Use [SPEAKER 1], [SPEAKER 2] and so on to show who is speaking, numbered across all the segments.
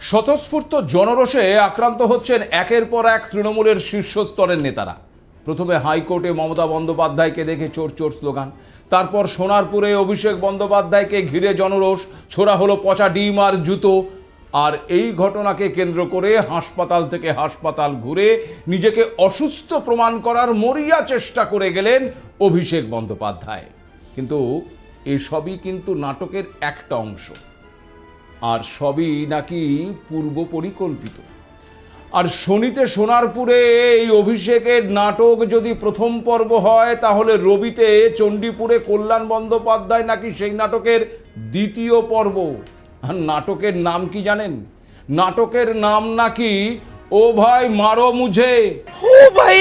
[SPEAKER 1] স্বতঃস্ফূর্ত জনরোষে আক্রান্ত হচ্ছেন একের পর এক তৃণমূলের শীর্ষস্তরের নেতারা। প্রথমে হাইকোর্টে মমতা বন্দ্যোপাধ্যায়কে দেখে চোর চোর স্লোগান, তারপর সোনারপুরে অভিষেক বন্দ্যোপাধ্যায়কে ঘিরে জনরোষ, ছোড়া হলো পচা ডিম আর জুতো। আর এই ঘটনাকে কেন্দ্র করে হাসপাতাল থেকে হাসপাতাল ঘুরে নিজেকে অসুস্থ প্রমাণ করার মরিয়া চেষ্টা করে গেলেন অভিষেক বন্দ্যোপাধ্যায়। কিন্তু এসবই কিন্তু নাটকের একটা অংশ, আর সবই নাকি পূর্ব পরিকল্পিত। আর শনিতে সোনারপুরে এই অভিষেকের নাটক যদি প্রথম পর্ব হয়, তাহলে রবিতে চণ্ডীপুরে কল্যাণ বন্দ্যোপাধ্যায় নাকি সেই নাটকের দ্বিতীয় পর্ব। আর নাটকের নাম কি জানেন? নাটকের নাম নাকি ও ভাই মারো মুঝে।
[SPEAKER 2] ও ভাই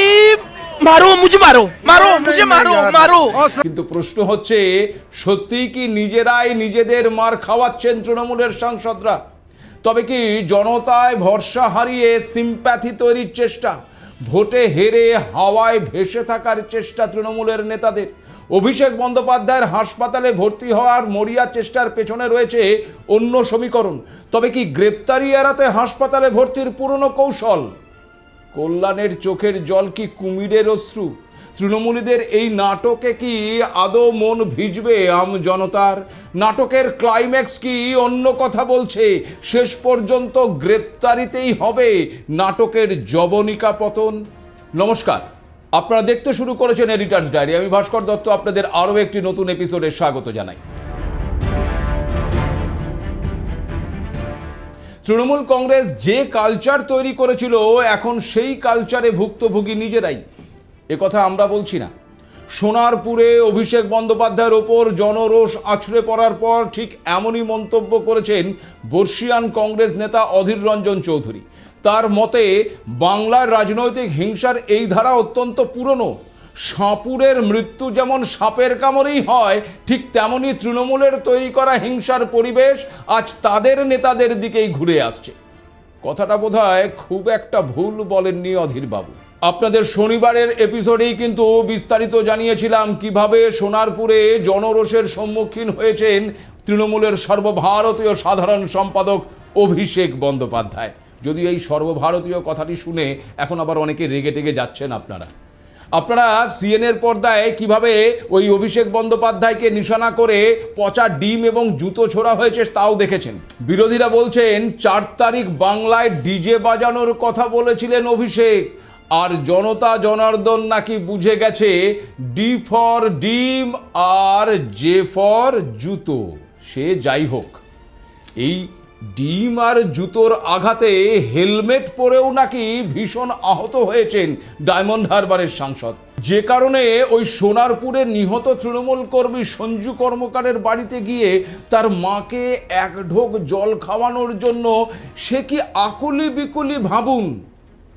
[SPEAKER 2] মারো মুঝে, মারো মারো মুঝে, মারো মারো।
[SPEAKER 1] কিন্তু প্রশ্ন হচ্ছে, সত্যিই কি নিজেরাই নিজেদের মার খাওয়াচ্ছেন তৃণমূলের সাংসদরা? তবে কি জনতায় ভরসা হারিয়ে সিম্প্যাথি তৈরির চেষ্টা, ভোটে হেরে হাওয়ায় ভেসে থাকার চেষ্টা তৃণমূলের নেতাদের? অভিষেক বন্দ্যোপাধ্যায়ের হাসপাতালে ভর্তি হওয়ার মরিয়া চেষ্টার পেছনে রয়েছে অন্য সমীকরণ। তবে কি গ্রেপ্তারি এড়াতে হাসপাতালে ভর্তির পুরনো কৌশল? কল্যাণের চোখের জল কি কুমিরের অশ্রু? তৃণমূলীদের এই নাটকে কি আদৌ মন ভিজবে আম জনতার? নাটকের ক্লাইম্যাক্স কি অন্য কথা বলছে? শেষ পর্যন্ত গ্রেপ্তারিতেই হবে নাটকের জবনিকা পতন? নমস্কার, আপনারা দেখতে শুরু করেছেন এডিটার্স ডায়েরি। আমি ভাস্কর দত্ত আপনাদের আরও একটি নতুন এপিসোডে স্বাগত জানাই। তৃণমূল কংগ্রেস যে কালচার তৈরি করেছিল, এখন সেই কালচারে ভুক্তভোগী নিজেরাই। একথা আমরা বলছি না। সোনারপুরে অভিষেক বন্দ্যোপাধ্যায়ের ওপর জনরোষ আছড়ে পড়ার পর ঠিক এমনই মন্তব্য করেছেন বর্ষীয়ান কংগ্রেস নেতা অধীর রঞ্জন চৌধুরী। তার মতে, বাংলার রাজনৈতিক হিংসার এই ধারা অত্যন্ত পুরনো। সাপুরের মৃত্যু যেমন সাপের কামড়েই হয়, ঠিক তেমনি তৃণমূলের তৈরি করা হিংসার পরিবেশ আজ তাদের নেতাদের দিকেই ঘুরে আসছে। কথাটা বোধহয় খুব একটা ভুল বলেননি অধীরবাবু। আপনাদের শনিবারের এপিসোডেই কিন্তু বিস্তারিত জানিয়েছিলাম কিভাবে সোনারপুরে জনরোষের সম্মুখীন হয়েছেন তৃণমূলের সর্বভারতীয় সাধারণ সম্পাদক অভিষেক বন্দ্যোপাধ্যায়। যদিও এই সর্বভারতীয় কথাটি শুনে এখন আবার অনেকে রেগে টেগে যাচ্ছেন আপনারা সিএনএর পর্দায় কিভাবে ওই অভিষেক বন্দ্যোপাধ্যায়কে নিশানা করে পচা ডিম এবং জুতো ছোড়া হয়েছে তাও দেখেছেন। বিরোধীরা বলছেন 4 তারিখ বাংলায় ডিজে বাজানোর কথা বলেছিলেন অভিষেক, আর জনতা জনার্দন নাকি বুঝে গেছে ডি ফর ডিম আর জে ফর জুতো। সে যাই হোক, এই ডিম আর জুতোর আঘাতে হেলমেট পরেও নাকি ভীষণ আহত হয়েছেন ডায়মন্ড হারবারের সাংসদ। যে কারণে ওই সোনারপুরে নিহত তৃণমূল কর্মী সঞ্জু কর্মকারের বাড়িতে গিয়ে তার মাকে এক ঢোক জল খাওয়ানোর জন্য সে কি আকুলি বিকুলি, ভাবুন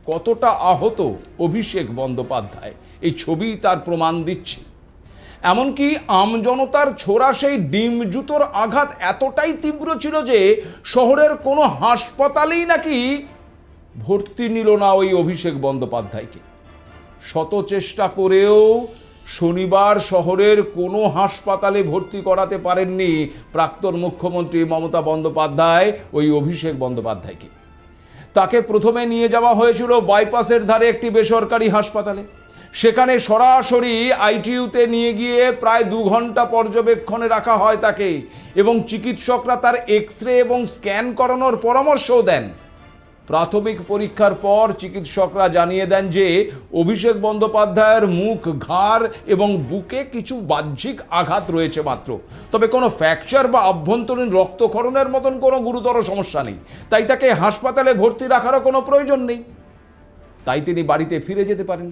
[SPEAKER 1] কতটা আহত অভিষেক বন্দ্যোপাধ্যায়। এই ছবি তার প্রমাণ দিচ্ছে। এমনকি আমজনতার ছোড়া সেই ডিম জুতোর আঘাত এতটাই তীব্র ছিল যে শহরের কোনো হাসপাতালেই নাকি ভর্তি নিল না ওই অভিষেক বন্দ্যোপাধ্যায়কে। শত চেষ্টা করেও শনিবার শহরের কোনো হাসপাতালে ভর্তি করাতে পারেননি প্রাক্তন মুখ্যমন্ত্রী মমতা বন্দ্যোপাধ্যায় ওই অভিষেক বন্দ্যোপাধ্যায়কে। তাকে প্রথমে নিয়ে যাওয়া হয়েছিল বাইপাসের ধারে একটি বেসরকারি হাসপাতালে। সেখানে সরাসরি আইটিইউতে নিয়ে গিয়ে প্রায় 2 ঘন্টা পর্যবেক্ষণে রাখা হয় তাকে, এবং চিকিৎসকরা তার এক্স-রে এবং স্ক্যান করানোর পরামর্শও দেন। প্রাথমিক পরীক্ষার পর চিকিৎসকরা জানিয়ে দেন যে অভিষেক বন্দ্যোপাধ্যায়ের মুখ, ঘাড় এবং বুকে কিছু বাহ্যিক আঘাত রয়েছে মাত্র, তবে কোনো ফ্র্যাকচার বা আভ্যন্তরীণ রক্তক্ষরণের মতন কোনো গুরুতর সমস্যা নেই। তাই তাকে হাসপাতালে ভর্তি রাখারও কোনো প্রয়োজন নেই, তাই তিনি বাড়িতে ফিরে যেতে পারেন।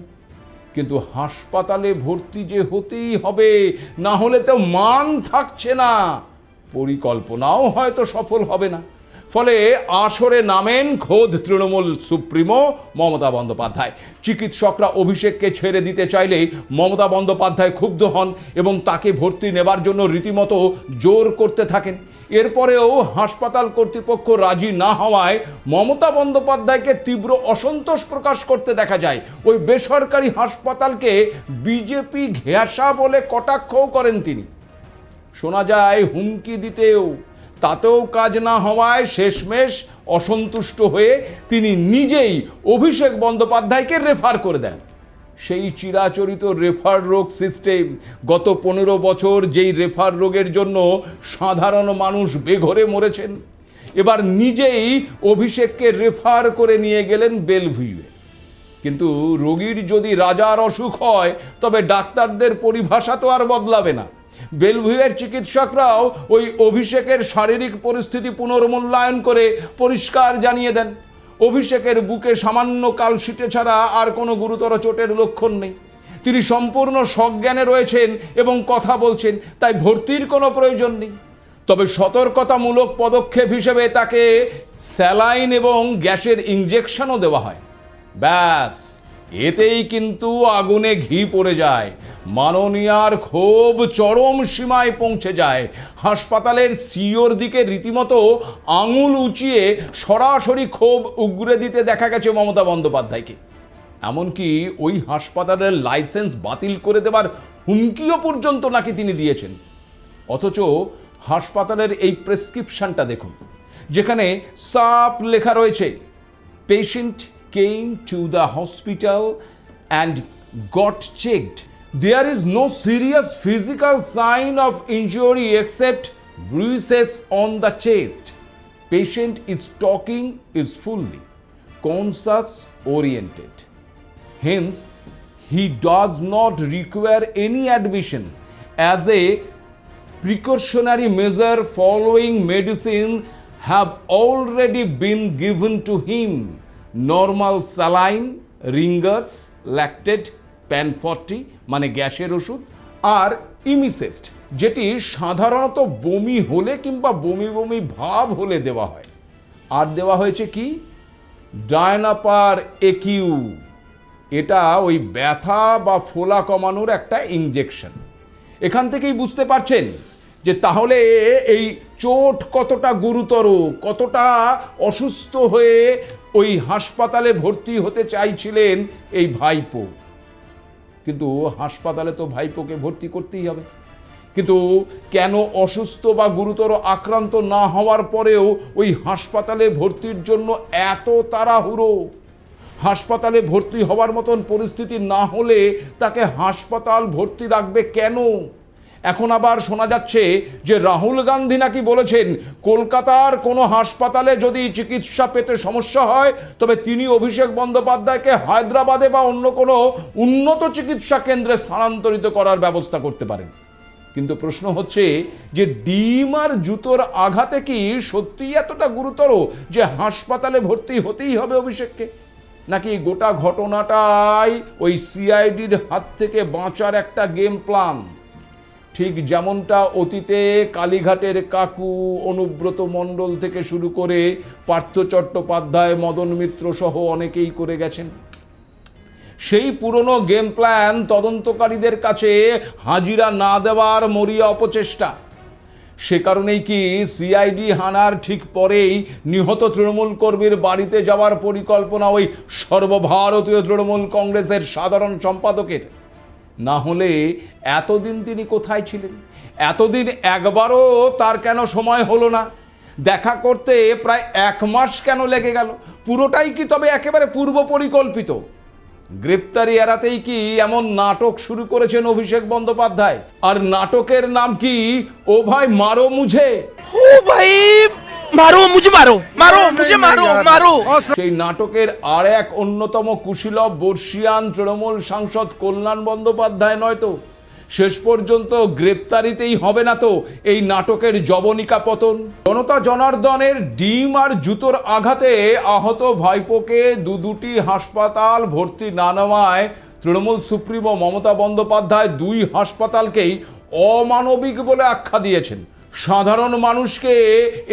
[SPEAKER 1] কিন্তু হাসপাতালে ভর্তি যে হতেই হবে, না হলে তো মান থাকছে না, পরিকল্পনাও হয়তো সফল হবে না। ফলে আসরে নামেন খোদ তৃণমূল সুপ্রিমো মমতা বন্দ্যোপাধ্যায়। চিকিৎসকরা অভিষেককে ছেড়ে দিতে চাইলে মমতা বন্দ্যোপাধ্যায় ক্ষুব্ধ হন এবং তাকে ভর্তি নেবার জন্য রীতিমতো জোর করতে থাকেন। এরপরেও হাসপাতাল কর্তৃপক্ষ রাজি না হওয়ায় মমতা বন্দ্যোপাধ্যায়কে তীব্র অসন্তোষ প্রকাশ করতে দেখা যায়। ওই বেসরকারি হাসপাতালকে বিজেপি ঘেঁষা বলে কটাক্ষও করেন তিনি। শোনা যায় হুমকি দিতেও তাতেও কাজ না হওয়ায় শেষমেশ অসন্তুষ্ট হয়ে তিনি নিজেই অভিষেক বন্দ্যোপাধ্যায়কে রেফার করে দেন। সেই চিরাচরিত রেফার রোগ সিস্টেম, গত 15 বছর যেই রেফার রোগের জন্য সাধারণ মানুষ বেঘরে মরেছেন, এবার নিজেই অভিষেককে রেফার করে নিয়ে গেলেন বেলভিউয়ে। কিন্তু রোগীর যদি রাজার অসুখ হয় তবে ডাক্তারদের পরিভাষা তো আর বদলাবে না। বেলভিউয়ের চিকিৎসকরাও ওই অভিষেকের শারীরিক পরিস্থিতি পুনর্মূল্যায়ন করে পরিষ্কার জানিয়ে দেন, অভিষেকের বুকে সামান্য কালশিটে ছাড়া আর কোনো গুরুতর চোটের লক্ষণ নেই। তিনি সম্পূর্ণ সজ্ঞানে রয়েছেন এবং কথা বলছেন, তাই ভর্তির কোনো প্রয়োজন নেই। তবে সতর্কতামূলক পদক্ষেপ হিসেবে তাকে স্যালাইন এবং গ্যাসের ইঞ্জেকশনও দেওয়া হয়। ব্যাস, এতেই কিন্তু আগুনে ঘি পড়ে যায়। মাননীয়ার ক্ষোভ চরম সীমায় পৌঁছে যায়। হাসপাতালের সিওর দিকে রীতিমতো আঙুল উঁচিয়ে সরাসরি ক্ষোভ উগরে দিতে দেখা গেছে মমতা বন্দ্যোপাধ্যায়কে। এমনকি ওই হাসপাতালের লাইসেন্স বাতিল করে দেওয়ার হুমকিও পর্যন্ত নাকি তিনি দিয়েছেন। অথচ হাসপাতালের এই প্রেসক্রিপশনটা দেখুন, যেখানে সাফ লেখা রয়েছে, patient came to the hospital and got checked. There is no serious physical sign of injury except bruises on the chest. Patient is talking, is fully conscious oriented. Hence, he does not require any admission. As a precautionary measure, following medicine have already been given to him. Normal saline, Ringer's, lactate, pan 40 মানে গ্যাসের ওষুধ, আর ইমিসেস্ট যেটি সাধারণত বমি হলে কিংবা বমি বমি ভাব হলে দেওয়া হয়। আর দেওয়া হয়েছে কি, ডায়নাপার একিউ, এটা ওই ব্যথা বা ফোলা কমানোর একটা ইনজেকশন। এখান থেকেই বুঝতে পারছেন যে তাহলে এই চোট কতটা গুরুতর, কতটা অসুস্থ হয়ে ওই হাসপাতালে ভর্তি হতে চাইছিলেন এই ভাইপো। কিন্তু হাসপাতালে তো ভাইপোকে ভর্তি করতেই হবে। কিন্তু কেন অসুস্থ বা গুরুতর আক্রান্ত না হওয়ার পরেও ওই হাসপাতালে ভর্তির জন্য এত তাড়াহুড়ো? হাসপাতালে ভর্তি হওয়ার মতন পরিস্থিতি না হলে তাকে হাসপাতাল ভর্তি রাখবে কেন? এখন আবার শোনা যাচ্ছে যে রাহুল গান্ধী নাকি বলেছেন কলকাতার কোনো হাসপাতালে যদি চিকিৎসা পেতে সমস্যা হয় তবে তিনি অভিষেক বন্দ্যোপাধ্যায়কে হায়দ্রাবাদে বা অন্য কোনো উন্নত চিকিৎসা কেন্দ্রে স্থানান্তরিত করার ব্যবস্থা করতে পারেন। কিন্তু প্রশ্ন হচ্ছে যে ডিম আর জুতোর আঘাতে কি সত্যিই এতটা গুরুতর যে হাসপাতালে ভর্তি হতেই হবে অভিষেককে? নাকি গোটা ঘটনাটাই ওই সিআইডির হাত থেকে বাঁচার একটা গেম প্ল্যান? ঠিক যেমনটা অতীতে কালীঘাটের কাকু, অনুব্রত মণ্ডল থেকে শুরু করে পার্থ চট্টোপাধ্যায়, মদন মিত্র সহ অনেকেই করে গেছেন। সেই পুরনো গেম প্ল্যান তদন্তকারীদের কাছে হাজিরা না দেওয়ার মরিয়া অপচেষ্টা। সে কারণেই কি সিআইডি হানার ঠিক পরেই নিহত তৃণমূল কর্মীর বাড়িতে যাওয়ার পরিকল্পনা ওই সর্বভারতীয় তৃণমূল কংগ্রেসের সাধারণ সম্পাদকের? না হলে এতদিন তিনি কোথায় ছিলেন? এতদিন একবারও তার কেন সময় হলো না? দেখা করতে প্রায় 1 মাস কেন লেগে গেল? পুরোটাই কি তবে একেবারে পূর্ব পরিকল্পিত? গ্রেপ্তারি এড়াতেই কি এমন নাটক শুরু করেছেন অভিষেক বন্দ্যোপাধ্যায়? আর নাটকের নাম কি, ও ভাই মারো মুঝে।
[SPEAKER 2] ओ भाई मारो मुझे, मारो मारो मुझे, मारो मारो।
[SPEAKER 1] সেই নাটকের আর এক অন্যতম কুশীলব বর্ষিয়ান তৃণমূল সাংসদ কল্যাণ বন্দ্যোপাধ্যায় নয় তো? শেষ পর্যন্ত গ্রেপ্তারিতেই হবে না তো এই নাটকের জবনিকা পতন? জনতা জনার্দনের ডিম আর জুতোর আঘাতে আহত ভাইপোকে দুটি হাসপাতাল ভর্তি না নেওয়ায় তৃণমূল সুপ্রিমো মমতা বন্দ্যোপাধ্যায় 2 হাসপাতালকেই অমানবিক বলে আখ্যা দিয়েছেন। সাধারণ মানুষকে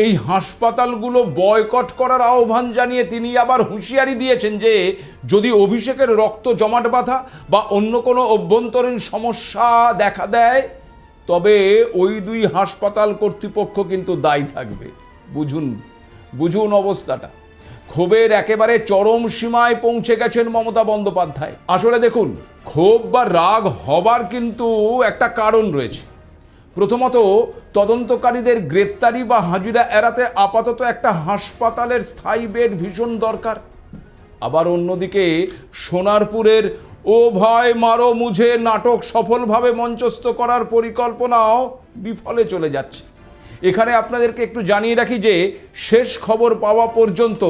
[SPEAKER 1] এই হাসপাতালগুলো বয়কট করার আহ্বান জানিয়ে তিনি আবার হুঁশিয়ারি দিয়েছেন যে যদি অভিষেকের রক্ত জমাট বাঁধা বা অন্য কোনো অভ্যন্তরীণ সমস্যা দেখা দেয় তবে ওই 2 হাসপাতাল কর্তৃপক্ষ কিন্তু দায়ী থাকবে। বুঝুন অবস্থাটা। ক্ষোভের একেবারে চরম সীমায় পৌঁছে গেছেন মমতা বন্দ্যোপাধ্যায়। আসলে দেখুন, ক্ষোভ বা রাগ হবার কিন্তু একটা কারণ রয়েছে। প্রথমত, তদন্তকারীদের গ্রেপ্তারি বা হাজিরা এড়াতে আপাতত একটা হাসপাতালের স্থায়ী বেড ভীষণ দরকার। আবার অন্যদিকে সোনারপুরের ও ভয় মারো মুঝে নাটক সফলভাবে মঞ্চস্থ করার পরিকল্পনাও বিফলে চলে যাচ্ছে। এখানে আপনাদেরকে একটু জানিয়ে রাখি যে শেষ খবর পাওয়া পর্যন্ত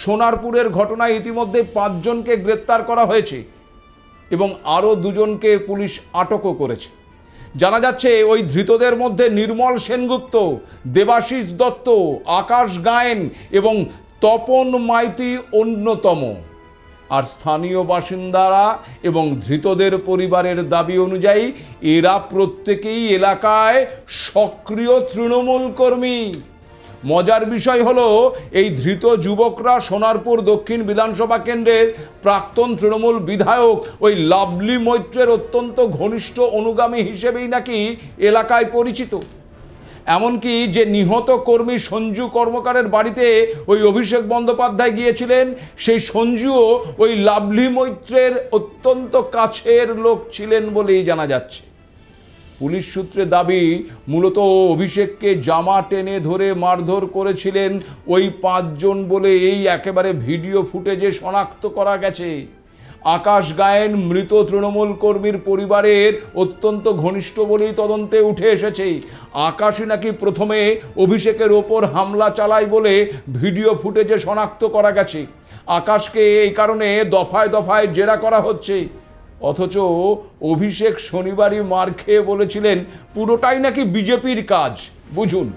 [SPEAKER 1] সোনারপুরের ঘটনায় ইতিমধ্যে 5 জনকে গ্রেপ্তার করা হয়েছে এবং আরও 2 জনকে পুলিশ আটকও করেছে। জানা যাচ্ছে ওই ধৃতদের মধ্যে নির্মল সেনগুপ্ত, দেবাশিস দত্ত, আকাশ গায়েন এবং তপন মাইতি অন্যতম। আর স্থানীয় বাসিন্দারা এবং ধৃতদের পরিবারের দাবি অনুযায়ী এরা প্রত্যেকেই এলাকায় সক্রিয় তৃণমূল কর্মী। মজার বিষয় হলো, এই ধৃত যুবকরা সোনারপুর দক্ষিণ বিধানসভা কেন্দ্রের প্রাক্তন তৃণমূল বিধায়ক ওই লাভলি মৈত্রের অত্যন্ত ঘনিষ্ঠ অনুগামী হিসেবেই নাকি এলাকায় পরিচিত। এমনকি যে নিহত কর্মী সঞ্জু কর্মকারের বাড়িতে ওই অভিষেক বন্দ্যোপাধ্যায় গিয়েছিলেন, সেই সঞ্জুও ওই লাভলি মৈত্রের অত্যন্ত কাছের লোক ছিলেন বলেই জানা যাচ্ছে। পুলিশ সূত্রে দাবি, মূলত অভিষেককে জামা টেনে ধরে মারধর করেছিলেন ওই 5 জন বলে এই একেবারে ভিডিও ফুটেজে শনাক্ত করা গেছে। আকাশ গায়েন মৃত তৃণমূল কর্মীর পরিবারের অত্যন্ত ঘনিষ্ঠ বলেই তদন্তে উঠে এসেছে। আকাশই নাকি প্রথমে অভিষেকের ওপর হামলা চালায় বলে ভিডিও ফুটেজে শনাক্ত করা গেছে। আকাশকে এই কারণে দফায় দফায় জেরা করা হচ্ছে। অথচ অভিষেক শনিবারই মার খেয়ে বলেছিলেন পুরোটাই নাকি বিজেপির কাজ। বুঝুন,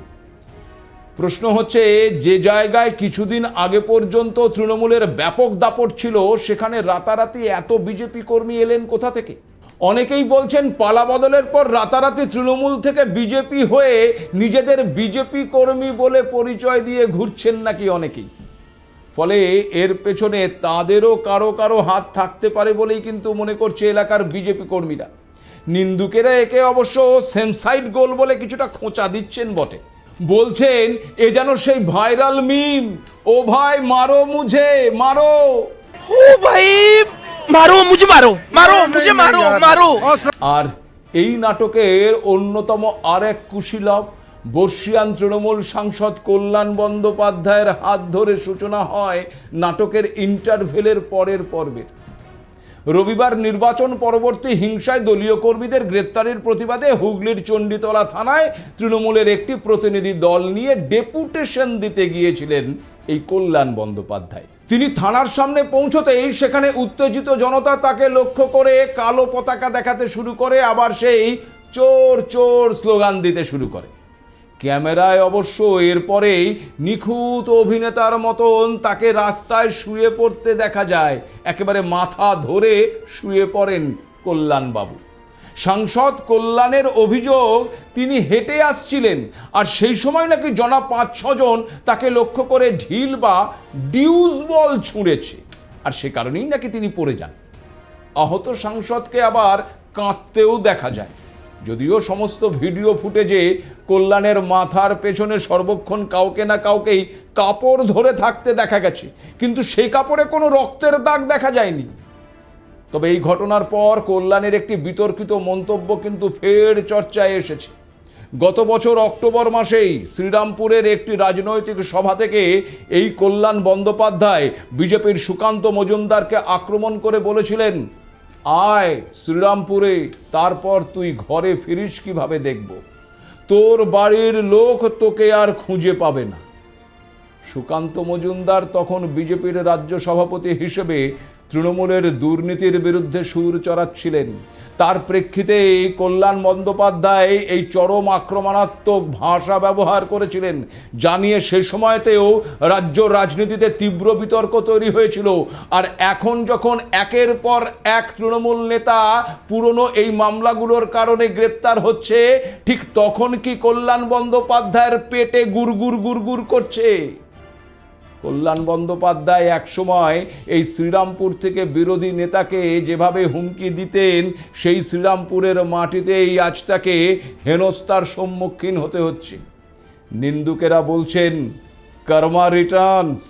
[SPEAKER 1] প্রশ্ন হচ্ছে, যে জায়গায় কিছুদিন আগে পর্যন্ত তৃণমূলের ব্যাপক দাপট ছিল, সেখানে রাতারাতি এত বিজেপি কর্মী এলেন কোথা থেকে? অনেকেই বলছেন পালা বদলের পর রাতারাতি তৃণমূল থেকে বিজেপি হয়ে নিজেদের বিজেপি কর্মী বলে পরিচয় দিয়ে ঘুরছেন নাকি অনেকেই। ফলে এর পেছনে তাদেরও কারো কারো হাত থাকতে পারে বলেই কিন্তু মনে করছে এলাকার বিজেপি কর্মীরা। নিন্দুকেরা একে অবশ্য সেম সাইড গোল বলে কিছুটা খোঁচা দিচ্ছেন বটে। বলছেন এ যেন সেই ভাইরাল মিম, ও ভাই মারো মুঝে মারো।
[SPEAKER 2] ओ भाई मारो मुझे मारो मारो मुझे मारो मारो।
[SPEAKER 1] আর এই নাটকের অন্যতম আরেক কুশীলব বর্ষিয়ান তৃণমূল সাংসদ কল্যাণ বন্দ্যোপাধ্যায়ের হাত ধরে সূচনা হয় নাটকের ইন্টারভেলের পরের পর্বের। রবিবার নির্বাচন পরবর্তী হিংসায় দলীয় কর্মীদের গ্রেপ্তারের প্রতিবাদে হুগলির চণ্ডীতলা থানায় তৃণমূলের একটি প্রতিনিধি দল নিয়ে ডেপুটেশন দিতে গিয়েছিলেন এই কল্যাণ বন্দ্যোপাধ্যায়। তিনি থানার সামনে পৌঁছতেই সেখানে উত্তেজিত জনতা তাকে লক্ষ্য করে কালো পতাকা দেখাতে শুরু করে, আবার সেই চোর চোর স্লোগান দিতে শুরু করে। ক্যামেরায় অবশ্য এরপরেই নিখুঁত অভিনেতার মতন তাকে রাস্তায় শুয়ে পড়তে দেখা যায়। একেবারে মাথা ধরে শুয়ে পড়েন কল্যাণবাবু। সাংসদ কল্যাণের অভিযোগ, তিনি হেঁটে আসছিলেন আর সেই সময় নাকি জনা 5-6 জন তাকে লক্ষ্য করে ঢিল বা ডিউস বল ছুঁড়েছে, আর সে কারণেই নাকি তিনি পড়ে যান। আহত সাংসদকে আবার কাঁদতেও দেখা যায়। যদিও সমস্ত ভিডিও ফুটেজে কল্যাণের মাথার পেছনে সর্বক্ষণ কাউকে না কাউকেই কাপড় ধরে থাকতে দেখা গেছে, কিন্তু সেই কাপড়ে কোনো রক্তের দাগ দেখা যায়নি। তবে এই ঘটনার পর কল্যাণের একটি বিতর্কিত মন্তব্য কিন্তু ফের চর্চায় এসেছে। গত বছর অক্টোবর মাসেই শ্রীরামপুরের একটি রাজনৈতিক সভা থেকে এই কল্যাণ বন্দ্যোপাধ্যায় বিজেপির সুকান্ত মজুমদারকে আক্রমণ করে বলেছিলেন, আয় শ্রীরামপুরে, তারপর তুই ঘরে ফিরিস কিভাবে দেখব, তোর বাড়ির লোক তোকে আর খুঁজে পাবে না। সুকান্ত মজুমদার তখন বিজেপির রাজ্য সভাপতি হিসেবে তৃণমূলের দুর্নীতির বিরুদ্ধে সুর চড়াচ্ছিলেন। তার প্রেক্ষিতে কল্যাণ বন্দ্যোপাধ্যায় এই চরম আক্রমণাত্মক ভাষা ব্যবহার করেছিলেন, জানিয়ে সে সময়তেও রাজ্য রাজনীতিতে তীব্র বিতর্ক তৈরি হয়েছিল। আর এখন যখন একের পর এক তৃণমূল নেতা পুরনো এই মামলাগুলোর কারণে গ্রেপ্তার হচ্ছে, ঠিক তখন কি কল্যাণ বন্দ্যোপাধ্যায়ের পেটে গুড়গুড় গুড়গুড় করছে? কল্যাণ বন্দ্যোপাধ্যায় একসময় এই শ্রীরামপুর থেকে বিরোধী নেতাকে যেভাবে হুমকি দিতেন, সেই শ্রীরামপুরের মাটিতেই আজ তাকে হেনস্থার সম্মুখীন হতে হচ্ছে। নিন্দুকেরা বলছেন কর্মা রিটার্নস।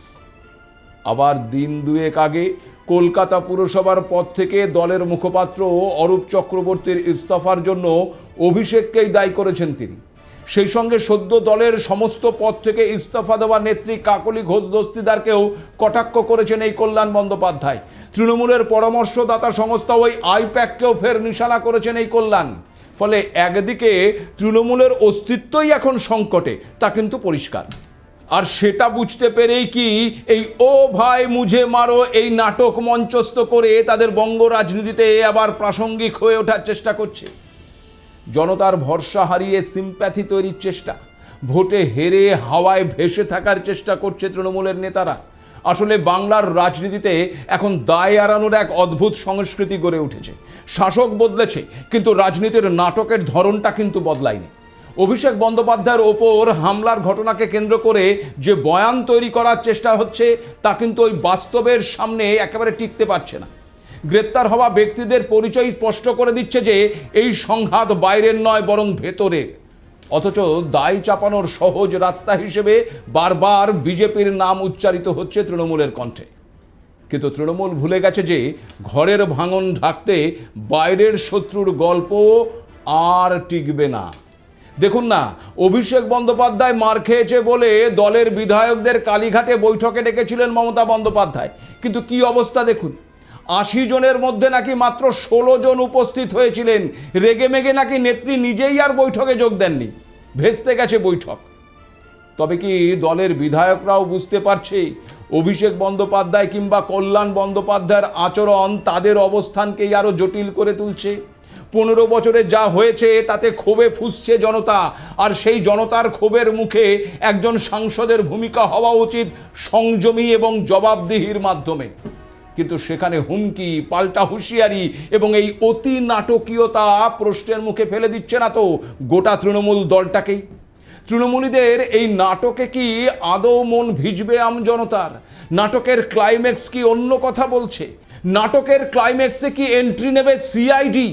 [SPEAKER 1] আবার দিন দুয়েক আগে কলকাতা পুরসভার পদ থেকে দলের মুখপাত্র অরূপ চক্রবর্তীর ইস্তফার জন্য অভিষেককেই দায়ী করেছেন তিনি। সেই সঙ্গে সদ্য দলের সমস্ত পদ থেকে ইস্তফা দেওয়া নেত্রী কাকলি ঘোষ দস্তিদারকেও কটাক্ষ করেছেন এই কল্যাণ বন্দ্যোপাধ্যায়। তৃণমূলের পরামর্শদাতা সংস্থা ওই আইপ্যাককেও ফের নিশানা করেছেন এই কল্যাণ। ফলে একদিকে তৃণমূলের অস্তিত্বই এখন সংকটে, তা কিন্তু পরিষ্কার। আর সেটা বুঝতে পেরেই কি এই ও ভাই মুঝে মারো এই নাটক মঞ্চস্থ করে তাদের বঙ্গ রাজনীতিতে আবার প্রাসঙ্গিক হয়ে ওঠার চেষ্টা করছে। জনতার ভরসা হারিয়ে সিম্প্যাথি তৈরির চেষ্টা, ভোটে হেরে হাওয়ায় ভেসে থাকার চেষ্টা করছে তৃণমূলের নেতারা। আসলে বাংলার রাজনীতিতে এখন দায় এড়ানোর এক অদ্ভুত সংস্কৃতি গড়ে উঠেছে। শাসক বদলেছে, কিন্তু রাজনীতির নাটকের ধরনটা কিন্তু বদলায়নি। অভিষেক বন্দ্যোপাধ্যায়ের ওপর হামলার ঘটনাকে কেন্দ্র করে যে বয়ান তৈরি করার চেষ্টা হচ্ছে, তা কিন্তু ওই বাস্তবের সামনে একেবারে টিকতে পারছে না। গ্রেপ্তার হওয়া ব্যক্তিদের পরিচয় স্পষ্ট করে দিচ্ছে যে এই সংঘাত বাইরের নয়, বরং ভেতরের। অথচ দায় চাপানোর সহজ রাস্তা হিসেবে বারবার বিজেপির নাম উচ্চারিত হচ্ছে তৃণমূলের কণ্ঠে। কিন্তু তৃণমূল ভুলে গেছে যে ঘরের ভাঙন ঢাকতে বাইরের শত্রুর গল্প আর টিকবে না। দেখুন না, অভিষেক বন্দ্যোপাধ্যায় মার খেয়েছে বলে দলের বিধায়কদের কালীঘাটে বৈঠকে ডেকেছিলেন মমতা বন্দ্যোপাধ্যায়, কিন্তু কি অবস্থা দেখুন। 80 জনের মধ্যে নাকি মাত্র 16 জন উপস্থিত হয়েছিলেন। রেগে মেগে নাকি নেত্রী নিজেই আর বৈঠকে যোগ দেননি, ভেস্তে গেছে বৈঠক। তবে কি দলের বিধায়করাও বুঝতে পারছে অভিষেক বন্দ্যোপাধ্যায় কিংবা কল্যাণ বন্দ্যোপাধ্যায়ের আচরণ তাদের অবস্থানকেই আরও জটিল করে তুলছে? 15 বছরে যা হয়েছে তাতে ক্ষোভে ফুঁসছে জনতা, আর সেই জনতার ক্ষোভের মুখে একজন সাংসদের ভূমিকা হওয়া উচিত সংযমী এবং জবাবদিহির মাধ্যমে। কিন্তু সেখানে হুমকি, পাল্টা হুঁশিয়ারি এবং এই অতি নাটকীয়তা প্রশ্নের মুখে ফেলে দিচ্ছে না তো গোটা তৃণমূল দলটাকেই? তৃণমূলীদের এই নাটকে কি আদৌ মন ভিজবে আম জনতার? নাটকের ক্লাইম্যাক্স কি অন্য কথা বলছে? নাটকের ক্লাইম্যাক্সে কি এন্ট্রি নেবে সিআইডি?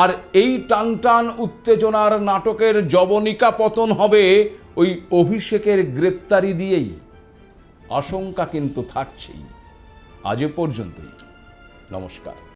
[SPEAKER 1] আর এই টানটান উত্তেজনার নাটকের জবনিকা পতন হবে ওই অভিষেকের গ্রেপ্তারি দিয়েই? আশঙ্কা কিন্তু থাকছেই। আজ এ পর্যন্তই। নমস্কার।